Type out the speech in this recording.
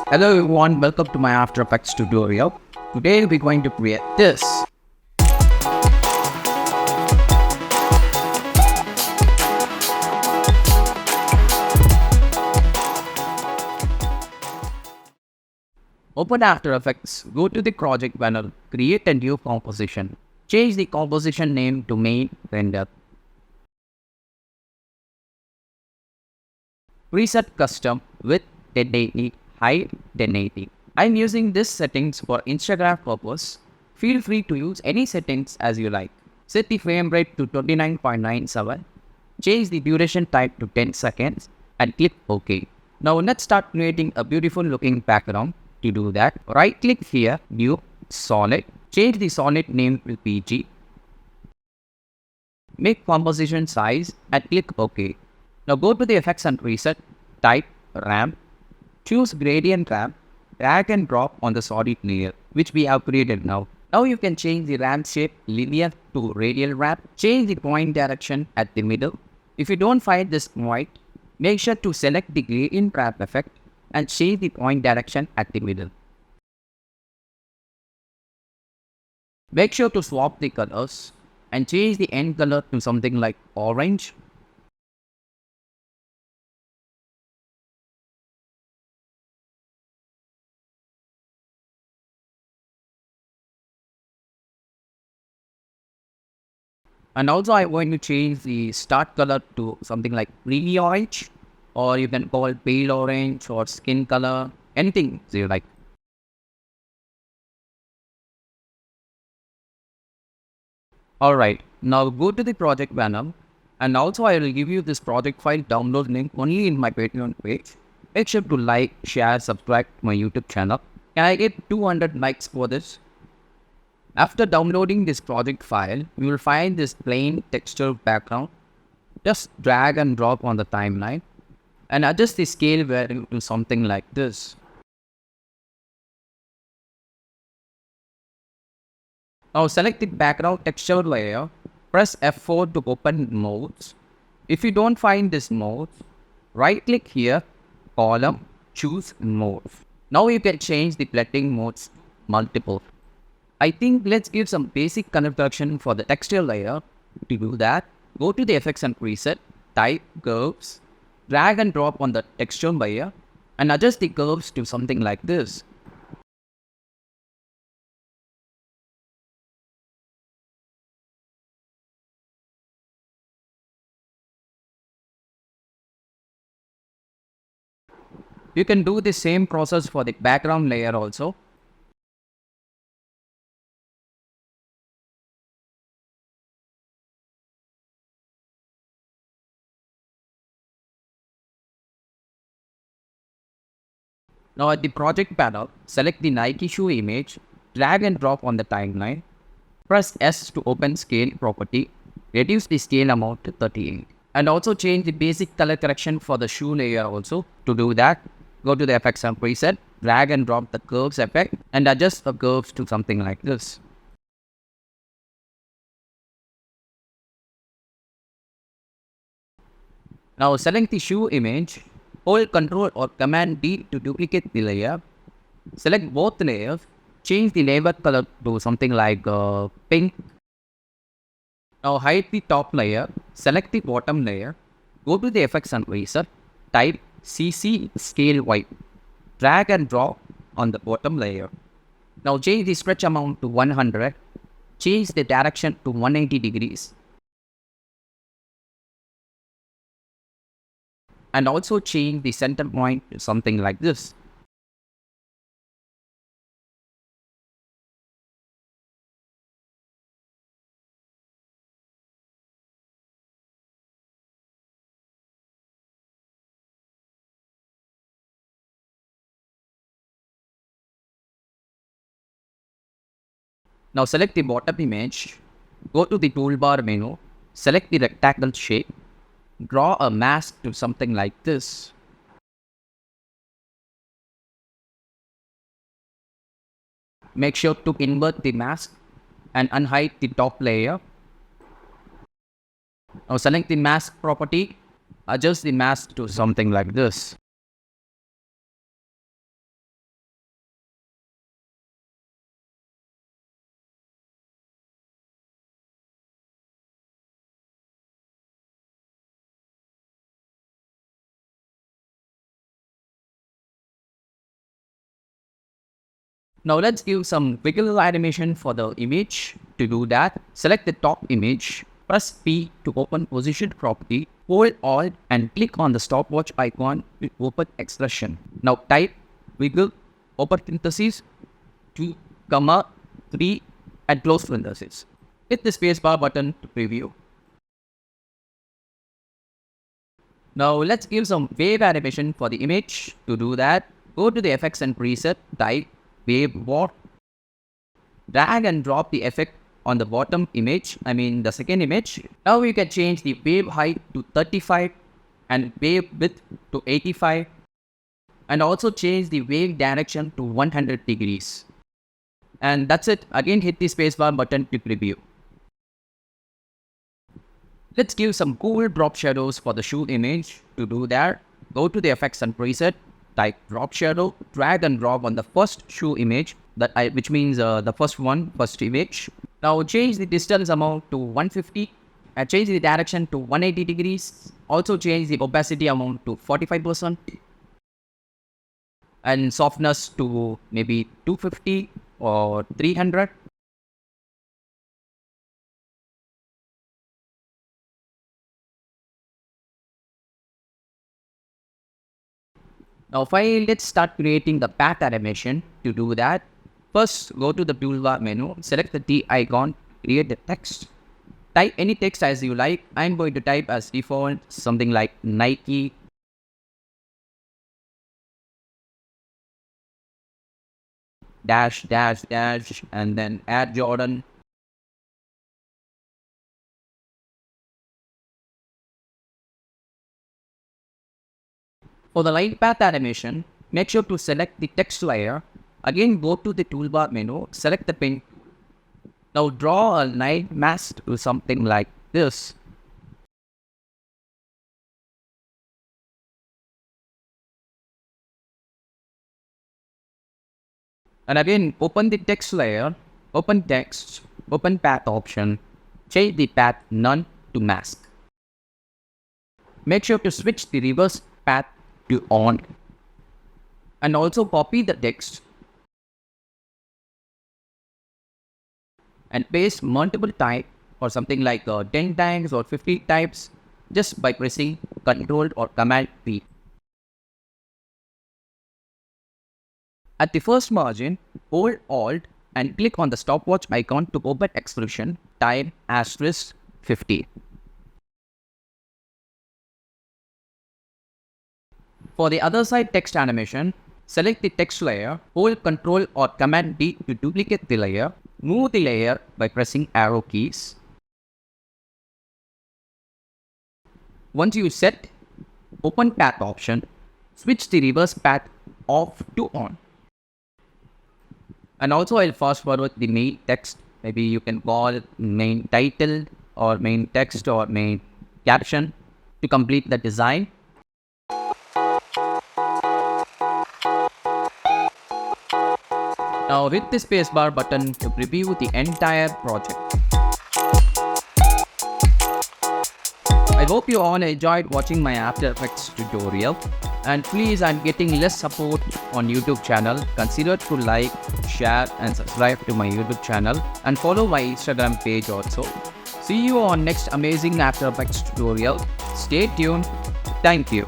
Hello everyone, welcome to my After Effects tutorial. Today we're going to create this. Open After Effects, go to the project panel, create a new composition. Change the composition name to main render. Preset custom width 1080, height 1080. I'm using this settings for Instagram purpose. Feel free to use any settings as you like. Set the frame rate to 29.97. Change the duration type to 10 seconds and click OK. Now let's start creating a beautiful looking background. To do that, right click here, new, solid. Change the solid name to PG. Make composition size and click OK. Now go to the effects and preset, type ramp, choose gradient ramp, drag and drop on the solid layer, which we have created now. Now you can change the ramp shape linear to radial ramp, change the point direction at the middle. If you don't find this point, make sure to select the gradient ramp effect and change the point direction at the middle. Make sure to swap the colors and change the end color to something like orange. And also I'm going to change the start color to something like creamy orange, or you can call it pale orange or skin color, anything you like. Alright, now go to the project panel, and also I will give you this project file download link only in my Patreon page. Make sure to like, share, subscribe to my YouTube channel. Can I get 200 likes for this? After downloading this project file, you will find this plain texture background. Just drag and drop on the timeline and adjust the scale value to something like this. Now select the background texture layer, press F4 to open modes. If you don't find this mode, right click here, column, choose mode. Now you can change the blending modes to multiple. I think let's give some basic color correction for the texture layer. To do that, go to the effects and preset, type curves, drag and drop on the texture layer and adjust the curves to something like this. You can do the same process for the background layer also. Now at the project panel, select the Nike shoe image, drag and drop on the timeline, press S to open scale property, reduce the scale amount to 38. And also change the basic color correction for the shoe layer also. To do that, go to the effects and preset, drag and drop the curves effect and adjust the curves to something like this. Now select the shoe image, hold Ctrl or Command D to duplicate the layer. Select both layers, change the layer color to something like pink. Now hide the top layer, select the bottom layer, go to the effects and preset, type CC scale white, drag and drop on the bottom layer. Now change the stretch amount to 100, change the direction to 180 degrees. And also change the center point to something like this. Now select the bottom image, go to the toolbar menu, select the rectangle shape, draw a mask to something like this. Make sure to invert the mask and unhide the top layer. Now select the mask property, adjust the mask to something like this. Now let's give some wiggle animation for the image. To do that, select the top image, press P to open position property, hold Alt and click on the stopwatch icon to open expression. Now type wiggle, open parentheses, 2, 3 and close parentheses. Hit the spacebar button to preview. Now let's give some wave animation for the image. To do that, go to the effects and preset, type wave warp, drag and drop the effect on the bottom image, the second image. Now you can change the wave height to 35 and wave width to 85 and also change the wave direction to 100 degrees. And that's it. Again, hit the spacebar button to preview. Let's give some cool drop shadows for the shoe image. To do that, go to the effects and preset, type drop shadow, drag and drop on the first shoe image, which means the first image. Now change the distance amount to 150 and change the direction to 180 degrees. Also change the opacity amount to 45% and softness to maybe 250 or 300. Now finally, let's start creating the path animation. To do that, first go to the toolbar menu, select the T icon, create the text. Type any text as you like. I'm going to type as default something like Nike, dash dash dash, and then Air Jordan. For the line path animation, make sure to select the text layer. Again, go to the toolbar menu, select the pen. Now draw a line mask to something like this. And again, open the text layer, open text, open path option, change the path none to mask. Make sure to switch the reverse path to on. And also copy the text and paste multiple times or something like 10 times or 50 times just by pressing Ctrl or Command P. At the first margin, hold Alt and click on the stopwatch icon to open expression, time asterisk 50. For the other side text animation, select the text layer, hold Ctrl or Command D to duplicate the layer, move the layer by pressing arrow keys. Once you set, open path option, switch the reverse path off to on. And also I'll fast forward the main text. Maybe you can call it main title or main text or main caption to complete the design. Now hit the spacebar button to preview the entire project. I hope you all enjoyed watching my After Effects tutorial. And please, I'm getting less support on YouTube channel. Consider to like, share and subscribe to my YouTube channel and follow my Instagram page also. See you on next amazing After Effects tutorial. Stay tuned. Thank you.